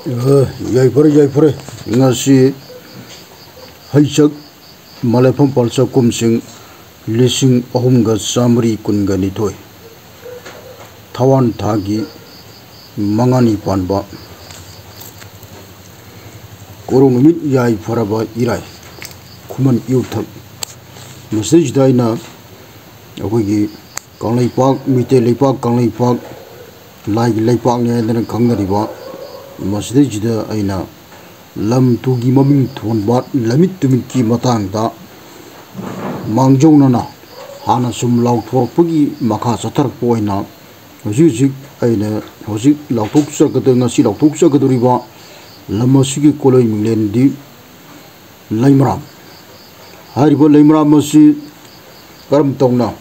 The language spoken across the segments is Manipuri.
Yaipure ngasi haisak malafam palsa kumsing lising ahumga samri kungani toy tawan thagi mangani panba korong mit yai faraba irai kuman yuthak message daina akogi kanglai pak mite leipak kanglai pak lai leipak ne dan khangnariba masjidida aina lam tugi maming thon bat lamit tumit ki matang da mangjona hana sum law thorpagi makha sathar poina hojik aina hojik lawthok sakada ngasi lawthok sakaduriba lamasigi koloi minglen di laimram haribo laimram masi karam tongna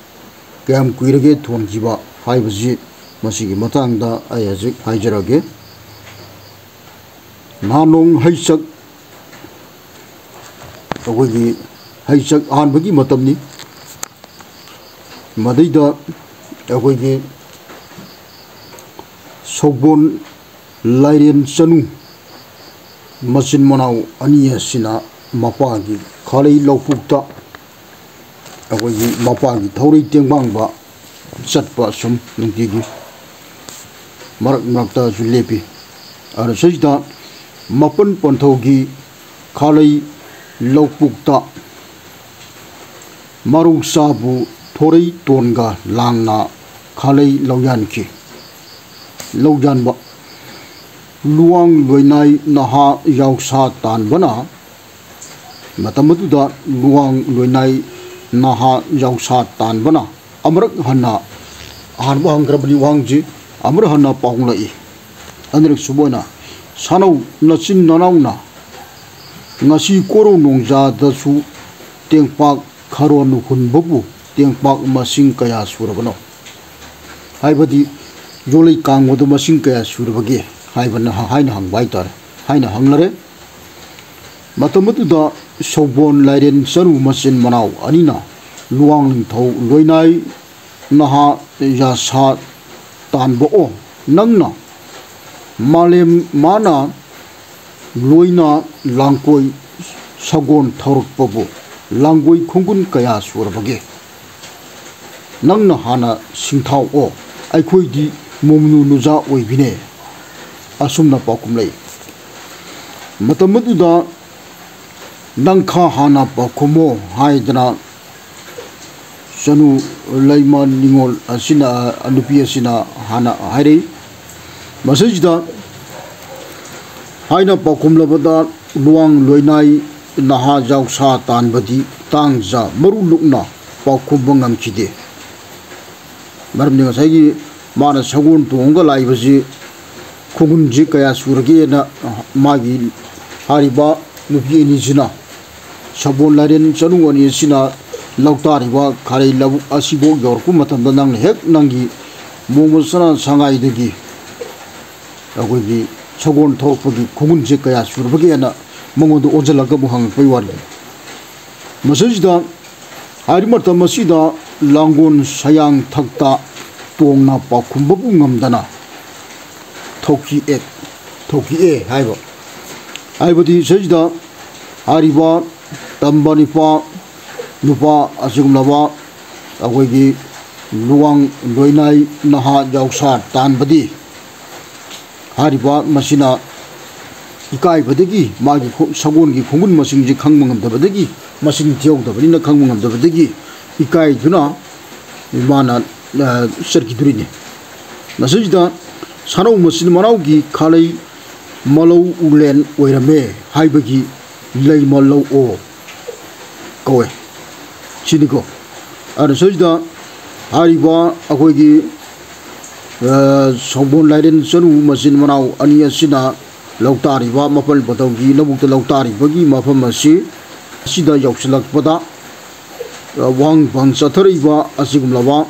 kayam kuirage thon jiba haibaji masigi matang da ayajik haijarage nanong haisak akogi haisak hanbagi matamni madaida akogi sogbon lairen sanu masin manau aniya sina mapagi khalai lawpukta akogi mapagi thaurai tengbangba chatpa sum nungtigi marak marakta julepi ara sajda mapan panthogi khalai lawpukta marung sabu thorai tonga langna khalai lawyan ki lawyan ba luang loinai naha yausa tan bana matamatu da luang loinai naha yausa tan bana amrak hanna hanba hangrabli wangji amra hanna paunglai anrek subona sanau nachin nanauna ngasi koro nongja dasu tengpak kharon hunbabu tengpak masing kaya surabano haibadi jolai kangwadu masing kaya surabagi haibana haina hangbai tar haina hanglare matamatu da sobon lairen saru masin manau anina luang thau loinai naha ya sa tanbo o nangna malem mana loina langkoi sagon thorok pabu langoi khungun kaya surabage nangna hana singthau o aikhoi di momnu nuja oibine asumna pakumlei matamadu da nangkha hana pakumo haidna sanu laiman ningol asina anupi asina hana hairei masajida haina pakumlabada luang loinai naha jausa tanbadi tangja maru lukna pakumbangam chide maramni ngasai mana sagun tonga laibaji kugunji kaya surage na magi hariba nupi ni jina sabon laren chanungani sina lautariba kharei labu asibo yorku matamda nang hek nangi momusana sangai degi agogi sagon thorpagi kugunje kaya surabagi ana mongodu ojalaga buhang paiwari masajida harimarta masida langon sayang thakta tongna pakhumbabu ngamdana thoki e haiba haibadi sajida hariba tambani pa nupa asugumlaba agogi luang loinai naha jausa tanbadi hariba masina ikai badagi magi sagon gi khungun masing ji khangmangam dabadagi masing thiog dabani na khangmangam dabadagi ikai duna imana sarki durini masajida sanau masin manau gi khalai malau ulen oirame haibagi lei malau o kowe siniko ara sajida hariba akogi sombon lairen sanu masin manau ania sina lautari ba mapal pataugi labukta lautari bagi mafam asi sida yausilak pada wang bang sathari ba asigum lawa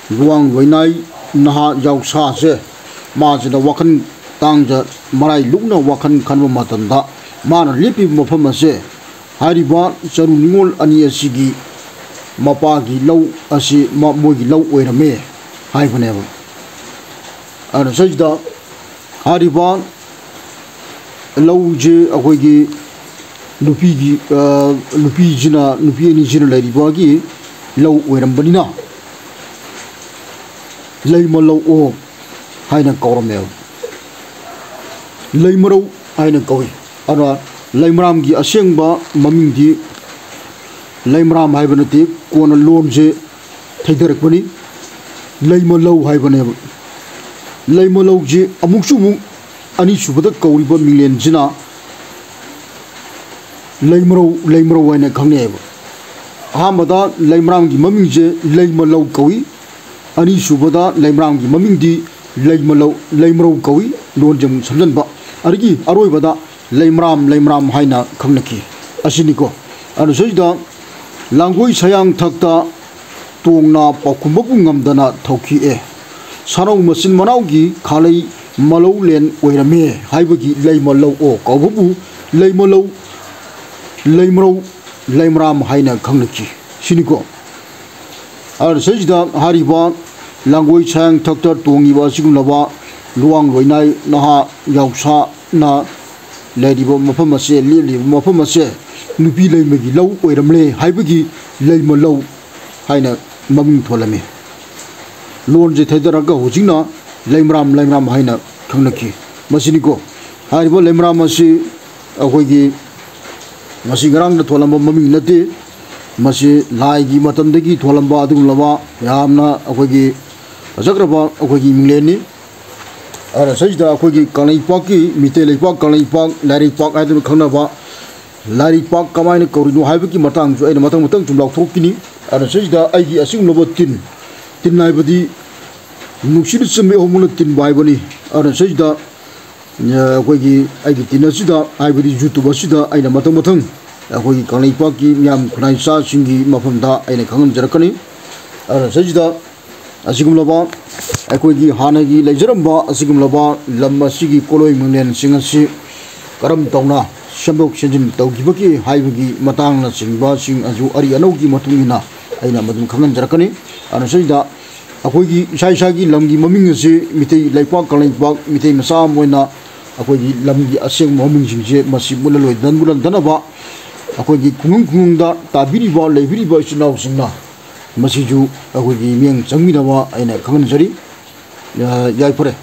luang loinai naha yausa se majina wakan tangja marai lukna wakan kanwa matanda mana lipi mafam ase hariba saru ningol ani asigi mapagi law asi mogi law oirame haibane ana sajda hariba ꯂꯧꯁꯦ ꯑꯩꯈꯣꯏꯒꯤ ꯅꯨꯄꯤ ꯑꯅꯤꯁꯤꯅ ꯂꯩꯔꯤꯕꯒꯤ ꯂꯧ ꯑꯣꯏꯔꯝꯕꯅꯤꯅ ꯂꯩꯃ ꯂꯧꯑꯣ ꯍꯥꯏꯅ ꯀꯧꯔꯝꯃꯦꯕ ꯂꯩꯃꯔꯧ ꯍꯥꯏꯅ ꯀꯧꯏ ꯑꯗꯨꯅ ꯂꯩꯃꯔꯥꯝꯒꯤ ꯑꯁꯦꯡꯕ ꯃꯃꯤꯡꯗꯤ ꯂꯩꯃꯔꯥꯝ ꯍꯥꯏꯕ ꯅꯠꯇꯦ ꯀꯣꯟꯅ ꯂꯣꯟꯁꯦ ꯊꯩꯊꯔꯛꯄꯅꯤ ꯂꯩꯃ ꯂꯧ ꯍꯥꯏꯕꯅꯦꯕ ꯂꯩꯃ ꯂꯧꯁꯦ ꯑꯃꯨꯛꯁꯨ ꯑꯃꯨꯛ ꯑꯅꯤꯁꯨꯕꯗ ꯀꯧꯔꯤꯕ ꯃꯤꯡꯂꯦꯟꯁꯤꯅ ꯂꯩꯃꯔꯧ ꯍꯥꯏꯅ ꯈꯪꯅꯩꯑꯕ ꯑꯍꯥꯟꯕꯗ ꯂꯩꯃꯔꯥꯝꯒꯤ ꯃꯃꯤꯡꯁꯦ ꯂꯩꯃ ꯂꯧ ꯀꯧꯏ ꯑꯅꯤꯁꯨꯕꯗ ꯂꯩꯃꯔꯥꯝꯒꯤ ꯃꯃꯤꯡꯗꯤ ꯂꯩꯃꯔꯧ ꯀꯧꯏ ꯂꯣꯟꯁꯦ ꯑꯃꯨꯛ ꯁꯝꯖꯟꯕ ꯑꯗꯒꯤ ꯑꯔꯣꯏꯕꯗ ꯂꯩꯃꯔꯥꯝ ꯍꯥꯏꯅ ꯈꯪꯅꯈꯤ ꯑꯁꯤꯅꯤꯀꯣ ꯑꯗꯨꯁꯤꯗ ꯂꯥꯡꯒꯣꯏ ꯁꯌꯥꯡꯊꯛꯇ ꯇꯣꯡꯅ ꯄꯥꯎꯈꯨꯝꯕꯕꯨ ꯉꯝꯗꯅ ꯊꯧꯈꯤꯑꯦ ꯁꯥꯅꯧ ꯃꯆꯤꯟ ꯃꯅꯥꯎꯒꯤ ꯈꯥꯂꯩ ꯃꯂꯧꯂꯦꯟ ꯑꯣꯏꯔꯝꯃꯦ ꯍꯥꯏꯕꯒꯤ ꯂꯩꯃ ꯂꯧꯑꯣ ꯀꯧꯕꯕꯨ ꯂꯩꯃ ꯂꯧ ꯂꯩꯃꯔꯧ ꯂꯩꯃꯔꯥꯝ ꯍꯥꯏꯅ ꯈꯪꯅꯈꯤ ꯁꯤꯅꯤꯀꯣ ꯑꯗꯨꯁꯤꯗ ꯍꯥꯏꯔꯤꯕ ꯂꯥꯡꯒꯣꯏ ꯁꯌꯥꯡꯊꯛꯇ ꯇꯣꯡꯉꯤꯕ ꯑꯁꯤꯒꯨꯝꯂꯕ ꯂꯨꯋꯥꯡ ꯂꯣꯏꯅꯥꯏ ꯅꯍꯥ ꯌꯥꯎꯁꯥꯅ ꯂꯩꯔꯤꯕ ꯃꯐꯝ ꯑꯁꯦ ꯂꯦꯞꯂꯤꯕ ꯃꯐꯝ ꯑꯁꯦ ꯅꯨꯄꯤ ꯂꯩꯃꯒꯤ ꯂꯧ ꯑꯣꯏꯔꯝꯂꯦ ꯍꯥꯏꯕꯒꯤ ꯂꯩꯃ ꯂꯧ ꯍꯥꯏꯅ ꯃꯃꯤꯡ ꯊꯣꯜꯂꯝꯃꯤ ꯂꯣꯟꯁꯦ ꯊꯩꯊꯔꯒ ꯍꯧꯖꯤꯛꯅ ꯂꯩꯃꯔꯥꯝ ꯍꯥꯏꯅ ꯈꯪꯅꯈꯤ ꯃꯁꯤꯅꯤꯀꯣ ꯍꯥꯏꯔꯤꯕ ꯂꯩꯃꯔꯥꯝ ꯑꯁꯤ ꯑꯩꯈꯣꯏꯒꯤ ꯉꯁꯤ ꯉꯔꯥꯡꯗ ꯊꯣꯜꯂꯝꯕ ꯃꯃꯤꯡ ꯅꯠꯇꯦ ꯃꯁꯤ ꯂꯥꯏꯒꯤ ꯃꯇꯝꯗꯒꯤ ꯊꯣꯜꯂꯝꯕ ꯑꯗꯨꯒꯨꯝꯂꯕ ꯌꯥꯝꯅ ꯑꯩꯈꯣꯏꯒꯤ ꯐꯖꯈ꯭ꯔꯕ ꯑꯩꯈꯣꯏꯒꯤ ꯃꯤꯡꯂꯦꯟꯅꯤ ꯑꯁꯤꯗ ꯑꯩꯈꯣꯏꯒꯤ ꯀꯪꯂꯩꯄꯥꯛꯀꯤ ꯃꯤꯇꯩ ꯂꯩꯄꯥꯛ ꯀꯪꯂꯩꯄꯥꯛ ꯂꯥꯏꯔꯩꯄꯥꯛ ꯍꯥꯏꯗꯨꯅ ꯈꯪꯅꯕ ꯂꯥꯏꯔꯩꯄꯥꯛꯀꯃꯥꯏꯅ ꯀꯧꯔꯤꯅꯣ ꯍꯥꯏꯕꯒꯤ ꯃꯇꯥꯡꯁꯨ ꯑꯩꯅ ꯃꯊꯪ ꯁꯨꯝ ꯂꯥꯎꯊꯣꯛꯈꯤꯅꯤ ꯑꯁꯤꯗ ꯑꯩꯒꯤ ꯑꯁꯤꯒꯨꯝꯂꯕ ꯇꯤꯟ ꯍꯥꯏꯕꯗꯤ ꯅꯨꯡꯁꯤꯠ ꯆꯨꯝꯃꯦ ꯑꯍꯨꯝꯅ ꯇꯤꯟꯕ ꯍꯥꯏꯕꯅꯤ ꯑꯁꯤꯗ ꯑꯩꯈꯣꯏꯒꯤ ꯑꯩꯒꯤ ꯇꯤꯟ ꯑꯁꯤꯗ ꯍꯥꯏꯕꯗꯤ ꯌꯨꯇꯨꯕ ꯑꯁꯤꯗ ꯑꯩꯅ ꯃꯊꯪ ꯑꯩꯈꯣꯏꯒꯤ ꯀꯪꯂꯩꯄꯥꯛꯀꯤ ꯃꯤꯌꯥꯝ ꯈꯨꯟꯅꯥꯏꯆꯥꯁꯤꯡꯒꯤ ꯃꯐꯝꯗ ꯑꯩꯅ ꯈꯪꯍꯟꯖꯔꯛꯀꯅꯤ ꯑꯁꯤꯗ ꯑꯁꯤꯒꯨꯝꯂꯕ ꯑꯩꯈꯣꯏꯒꯤ ꯍꯥꯟꯅꯒꯤ ꯂꯩꯖꯔꯝꯕ ꯑꯁꯤꯒꯨꯝꯂꯕ ꯂꯝ ꯑꯁꯤꯒꯤ ꯄꯣꯠꯂꯣꯏ ꯃꯤꯡꯂꯦꯟꯁꯤꯡ ꯑꯁꯤ ꯀꯔꯝ ꯇꯧꯅ ꯁꯦꯝꯗꯣꯛ ꯁꯦꯝꯖꯤꯟ ꯇꯧꯈꯤꯕꯒꯦ ꯍꯥꯏꯕꯒꯤ ꯃꯇꯥꯡꯅꯆꯤꯡꯕꯁꯤꯡ ꯑꯗꯨ ꯑꯔꯤ ꯑꯅꯧꯒꯤ ꯃꯇꯨꯡ ꯏꯟꯅ ꯑꯩꯅ ꯃꯗꯨꯝ ꯈꯪꯍꯟꯖꯔꯛꯀꯅꯤ ꯑꯁꯤꯗ ꯑꯩꯈꯣꯏꯒꯤ ꯏꯁꯥꯒꯤ ꯂꯝꯒꯤ ꯃꯃꯤꯡ ꯑꯁꯤ ꯃꯤꯇꯩ ꯂꯩꯄꯥꯛ ꯀꯪꯂꯩꯄꯥꯛ ꯃꯤꯇꯩ ꯃꯆꯥ ꯑꯃ ꯑꯣꯏꯅ ꯑꯩꯈꯣꯏꯒꯤ ꯂꯝꯒꯤ ꯑꯁꯦꯡꯕ ꯃꯃꯤꯡꯁꯤꯡꯁꯦ ꯃꯁꯤ ꯃꯨꯜꯍꯟꯗꯅꯕ ꯑꯩꯈꯣꯏꯒꯤ ꯈꯨꯡꯒꯪꯗ ꯇꯥꯕꯤꯔꯤꯕ ꯂꯩꯕꯤꯔꯤꯕ ꯏꯆꯤꯜ ꯏꯅꯥꯎꯁꯤꯡꯅ ꯃꯁꯤꯁꯨ ꯑꯩꯈꯣꯏꯒꯤ ꯃꯤꯠꯌꯦꯡ ꯆꯪꯕꯤꯅꯕ ꯑꯩꯅ ꯈꯪꯍꯟꯖꯔꯤ ꯌꯥꯏꯐꯔꯦ